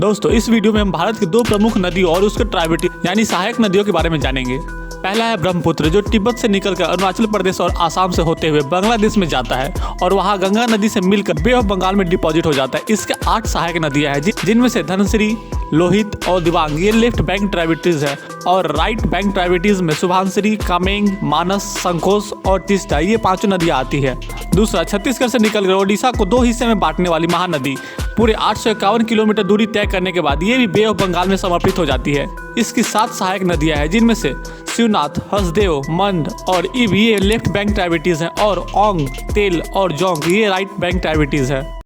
दोस्तों इस वीडियो में हम भारत की दो प्रमुख नदियों और उसके ट्राइब्यूटरी यानी सहायक नदियों के बारे में जानेंगे। पहला है ब्रह्मपुत्र, जो तिब्बत से निकलकर अरुणाचल प्रदेश और आसाम से होते हुए बांग्लादेश में जाता है और वहां गंगा नदी से मिलकर बे ऑफ बंगाल में डिपॉजिट हो जाता है। इसके 8 सहायक नदियां हैं जिनमें से धनसिरी, लोहित और दिबांग ये लेफ्ट बैंक ट्राइब्यूटरीज है और राइट बैंक ट्राइब्यूटरीज में सुबनसिरी, कामेंग, मानस, संकोस और तीस्ता ये 5 नदियां आती है। दूसरा, छत्तीसगढ़ से निकलकर ओडिशा को 2 हिस्से में बांटने वाली महानदी पूरे 851 किलोमीटर दूरी तय करने के बाद ये भी बे ऑफ बंगाल में समर्पित हो जाती है। इसकी 7 सहायक नदियां हैं जिनमें से शिवनाथ, हसदेव, मंड और इब ये लेफ्ट बैंक ट्राइब्यूटरीज हैं और ओंग, तेल और जोंग ये राइट बैंक ट्राइब्यूटरीज है।